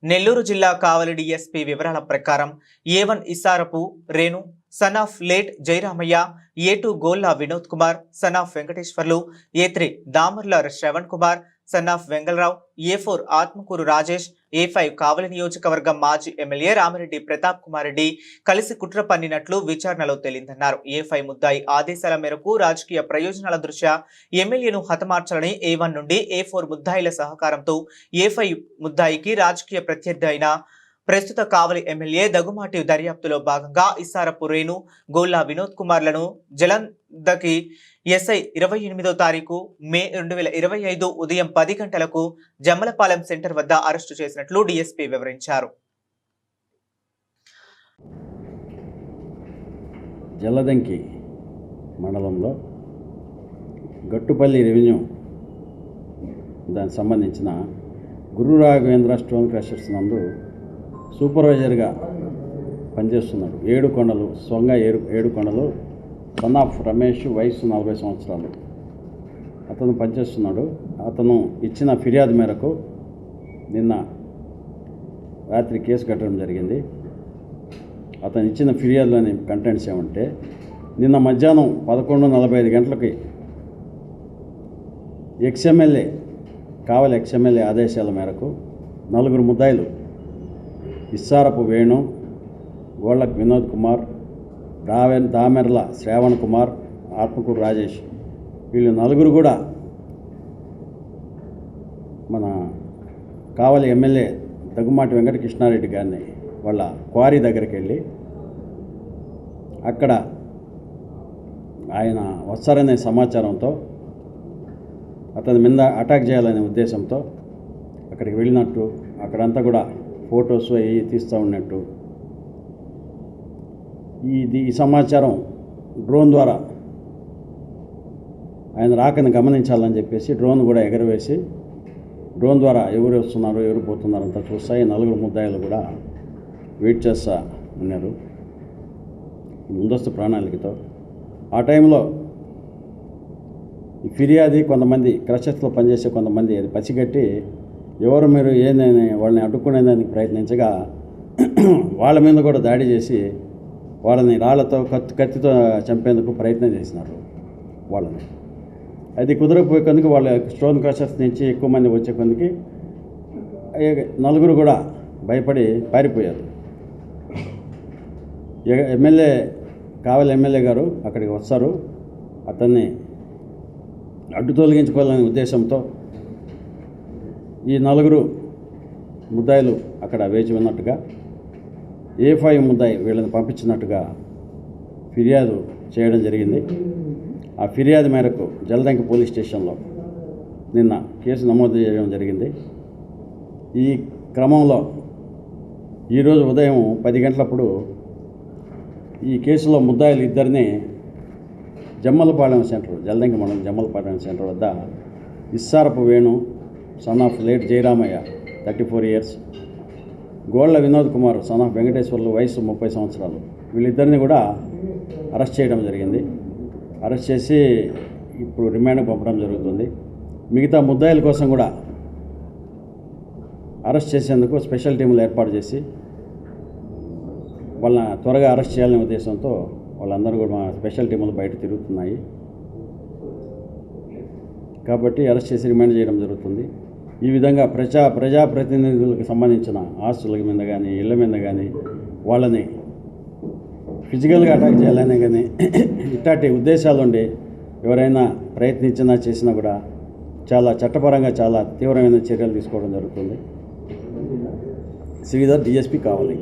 నెల్లూరు జిల్లా కావలి డీఎస్పీ వివరాల ప్రకారం ఏ1 ఇసారపు Renu sun of late Jayaramaiah, ఏ2 Golla Vinod Kumar son of Venkateswarlu, ఏ3 Damarla Shravan Kumar son of Vengala Rao, ఏ4 Atmakur Rajesh, ఏ5 కావలి నియోజకవర్గం మాజీ ఎమ్మెల్యే రామిరెడ్డి ప్రతాప్ కుమార్ రెడ్డి కలిసి కుట్ర పన్నినట్లు విచారణలో తేలిందన్నారు. ఏ5 ముద్దాయి ఆదేశాల మేరకు రాజకీయ ప్రయోజనాల దృష్ట్యా ఎమ్మెల్యేను హతమార్చాలని ఏ1 నుండి ఏ4 ముద్దాయిల సహకారంతో ఏ5 ముద్దాయికి రాజకీయ ప్రత్యర్థి అయిన ప్రస్తుత కావలి ఎమ్మెల్యే దగుమాటి దర్యాప్తులో భాగంగా ఇసారపు రేణు, గోల్లా వినోద్ కుమార్లను జలంధకి ఎస్ఐ 28వ తారీఖు మే 2025 ఉదయం 10 గంటలకు జమ్మలపాలెం సెంటర్ వద్ద అరెస్టు చేసినట్లు డీఎస్పీ వివరించారు. జల్లదంకి మండలంలో గట్టుపల్లి రెవెన్యూ దానికి సంబంధించిన గురు రాఘవేంద్ర స్టోన్ క్రషర్స్ నందు సూపర్వైజర్గా పనిచేస్తున్నాడు. ఏడుకొండలు సొంగ ఏడుకొండలు సన్ ఆఫ్ రమేష్, వయసు 40 సంవత్సరాలు అతను పనిచేస్తున్నాడు. అతను ఇచ్చిన ఫిర్యాదు మేరకు నిన్న రాత్రి కేసు కట్టడం జరిగింది. అతను ఇచ్చిన ఫిర్యాదులోని కంటెంట్స్ ఏమంటే, నిన్న మధ్యాహ్నం 11:45 గంటలకి కావలి ఎక్స్ఎమ్మెల్యే ఆదేశాల మేరకు 4 ముద్దాయిలు ఇస్సారపు వేణు, గోళ్ళ వినోద్ కుమార్, దామెర్ల శ్రవణ్ కుమార్, ఆత్మకూరు రాజేష్, వీళ్ళు 4 కూడా మన కావలి ఎమ్మెల్యే దగుమాటి వెంకటకృష్ణారెడ్డి గారిని వాళ్ళ క్వారీ దగ్గరికి వెళ్ళి అక్కడ ఆయన వస్తారనే సమాచారంతో అతని మీద అటాక్ చేయాలనే ఉద్దేశంతో అక్కడికి వెళ్ళినట్టు, అక్కడంతా కూడా ఫొటోస్ అవి తీస్తూ ఉన్నట్టు, ఈ సమాచారం డ్రోన్ ద్వారా ఆయన రాకని గమనించాలని చెప్పేసి డ్రోన్ కూడా ఎగరవేసి డ్రోన్ ద్వారా ఎవరు వస్తున్నారు ఎవరు పోతున్నారు అంతా చూస్తా ఈ 4 ముద్దాయిలు కూడా వెయిట్ చేస్తూ ఉన్నారు ముందస్తు ప్రణాళికతో. ఆ టైంలో ఈ ఫిర్యాది కొంతమంది క్రషర్స్లో పనిచేసే కొంతమంది అది పసిగట్టి ఎవరు మీరు ఏందని వాళ్ళని అడ్డుకునేదానికి ప్రయత్నించగా వాళ్ళ మీద కూడా దాడి చేసి వాళ్ళని రాళ్లతో కత్తితో చంపేందుకు ప్రయత్నం చేసినారు వాళ్ళని. అది కుదరకపోయే కొందుకు వాళ్ళ స్టోన్ క్రషర్స్ నుంచి ఎక్కువ మంది వచ్చే కొందుకి 4 కూడా భయపడి పారిపోయారు. కావలి ఎమ్మెల్యే గారు అక్కడికి వస్తారు. అతన్ని అడ్డు తొలగించుకోవాలనే ఉద్దేశంతో ఈ 4 ముద్దాయిలు అక్కడ వేచి ఉన్నట్టుగా, ఏ5 ముద్దాయి వీళ్ళని పంపించినట్టుగా ఫిర్యాదు చేయడం జరిగింది. ఆ ఫిర్యాదు మేరకు జలదంకి పోలీస్ స్టేషన్లో నిన్న కేసు నమోదు చేయడం జరిగింది. ఈ క్రమంలో ఈరోజు ఉదయం 10 గంటలప్పుడు ఈ కేసులో ముద్దాయిలు ఇద్దరిని జమ్మలపాలెం సెంటర్, జలదంకి మండలం జమ్మలపాలెం సెంటర్ వద్ద Issarapu Venu son of late Jayaramaiah 34 years, Golla Vinod Kumar son of Venkateswarlu వయసు 30 సంవత్సరాలు, వీళ్ళిద్దరిని కూడా అరెస్ట్ చేయడం జరిగింది. అరెస్ట్ చేసి ఇప్పుడు రిమాండ్కి పంపడం జరుగుతుంది. మిగతా ముద్దాయిల కోసం కూడా అరెస్ట్ చేసేందుకు స్పెషల్ టీములు ఏర్పాటు చేసి వాళ్ళని త్వరగా అరెస్ట్ చేయాలనే ఉద్దేశంతో వాళ్ళందరూ కూడా మా స్పెషల్ టీములు బయట తిరుగుతున్నాయి. కాబట్టి అరెస్ట్ చేసి రిమాండ్ చేయడం జరుగుతుంది. ఈ విధంగా ప్రజాప్రతినిధులకు సంబంధించిన ఆస్తుల మీద కానీ ఇళ్ల మీద కానీ వాళ్ళని ఫిజికల్గా అటాక్ చేయాలనే కానీ ఇట్లాంటి ఉద్దేశాలు ఉండి ఎవరైనా ప్రయత్నించినా చేసినా కూడా చాలా చట్టపరంగా చాలా తీవ్రమైన చర్యలు తీసుకోవడం జరుగుతుంది. శ్రీధర్, డిఎస్పీ కావాలి.